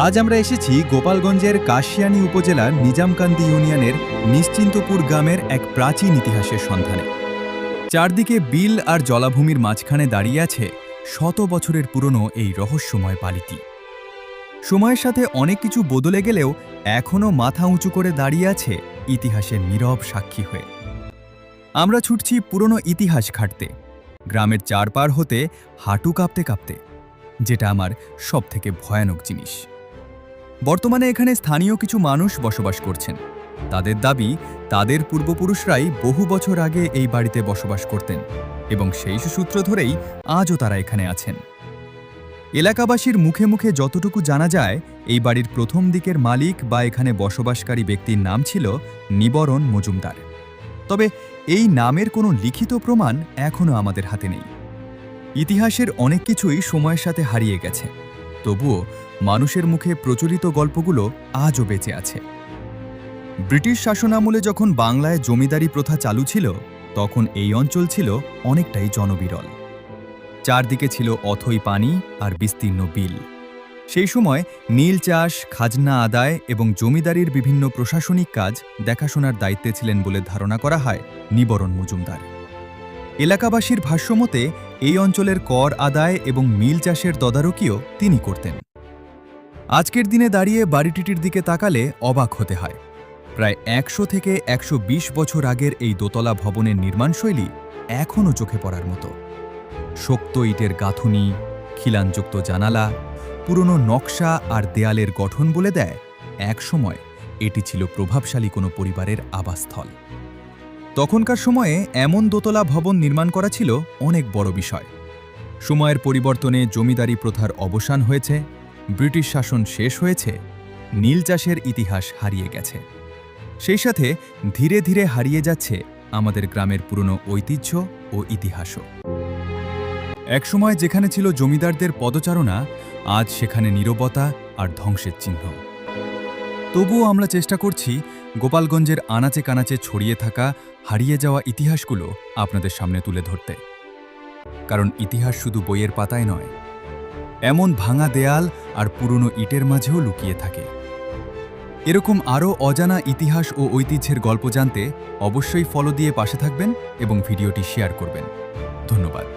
আজ আমরা এসেছি গোপালগঞ্জের কাশিয়ানী উপজেলার নিজামকান্দি ইউনিয়নের নিশ্চিন্তপুর গ্রামের এক প্রাচীন ইতিহাসের সন্ধানে। চারদিকে বিল আর জলাভূমির মাঝখানে দাঁড়িয়ে আছে শত বছরের পুরনো এই রহস্যময় বালিটি। সময়ের সাথে অনেক কিছু বদলে গেলেও এখনও মাথা উঁচু করে দাঁড়িয়ে আছে ইতিহাসের নীরব সাক্ষী হয়ে। আমরা ছুটছি পুরনো ইতিহাস ঘাঁটতে, গ্রামের চারপার হতে হাঁটু কাঁপতে কাঁপতে, যেটা আমার সবথেকে ভয়ানক জিনিস। বর্তমানে এখানে স্থানীয় কিছু মানুষ বসবাস করছেন। তাদের দাবি, তাদের পূর্বপুরুষরাই বহু বছর আগে এই বাড়িতে বসবাস করতেন এবং সেই সূত্র ধরেই আজও তারা এখানে আছেন। এলাকাবাসীর মুখে মুখে যতটুকু জানা যায়, এই বাড়ির প্রথম দিকের মালিক বা এখানে বসবাসকারী ব্যক্তির নাম ছিল নিবরণ মজুমদার। তবে এই নামের কোনো লিখিত প্রমাণ এখনও আমাদের হাতে নেই। ইতিহাসের অনেক কিছুই সময়ের সাথে হারিয়ে গেছে, তবুও মানুষের মুখে প্রচলিত গল্পগুলো আজও বেঁচে আছে। ব্রিটিশ শাসনামলে যখন বাংলায় জমিদারি প্রথা চালু ছিল, তখন এই অঞ্চল ছিল অনেকটাই জনবিরল। চারদিকে ছিল অথই পানি আর বিস্তীর্ণ বিল। সেই সময় নীল চাষ, খাজনা আদায় এবং জমিদারির বিভিন্ন প্রশাসনিক কাজ দেখাশোনার দায়িত্বে ছিলেন বলে ধারণা করা হয় নিবরণ মজুমদার। এলাকাবাসীর ভাষ্যমতে এই অঞ্চলের কর আদায় এবং মিল চাষের তদারকিও তিনি করতেন। আজকের দিনে দাঁড়িয়ে বাড়িটির দিকে তাকালে অবাক হতে হয়। প্রায় ১০০ থেকে ১২০ বছর আগের এই দোতলা ভবনের নির্মাণশৈলী এখনও চোখে পড়ার মতো। শক্ত ইটের গাঁথুনি, খিলানযুক্ত জানালা, পুরনো নকশা আর দেয়ালের গঠন বলে দেয় একসময় এটি ছিল প্রভাবশালী কোনো পরিবারের আবাসস্থল। তখনকার সময়ে এমন দোতলা ভবন নির্মাণ করা ছিল অনেক বড় বিষয়। সময়ের পরিবর্তনে জমিদারি প্রথার অবসান হয়েছে, ব্রিটিশ শাসন শেষ হয়েছে, নীল চাষের ইতিহাস হারিয়ে গেছে। সেই সাথে ধীরে ধীরে হারিয়ে যাচ্ছে আমাদের গ্রামের পুরনো ঐতিহ্য ও ইতিহাসও। একসময় যেখানে ছিল জমিদারদের পদচারণা, আজ সেখানে নীরবতা আর ধ্বংসের চিহ্ন। তবুও আমরা চেষ্টা করছি গোপালগঞ্জের আনাচে কানাচে ছড়িয়ে থাকা হারিয়ে যাওয়া ইতিহাসগুলো আপনাদের সামনে তুলে ধরতে। কারণ ইতিহাস শুধু বইয়ের পাতায় নয়, এমন ভাঙা দেয়াল আর পুরনো ইটের মাঝেও লুকিয়ে থাকে। এরকম আরও অজানা ইতিহাস ও ঐতিহ্যের গল্প জানতে অবশ্যই ফলো দিয়ে পাশে থাকবেন এবং ভিডিওটি শেয়ার করবেন। ধন্যবাদ।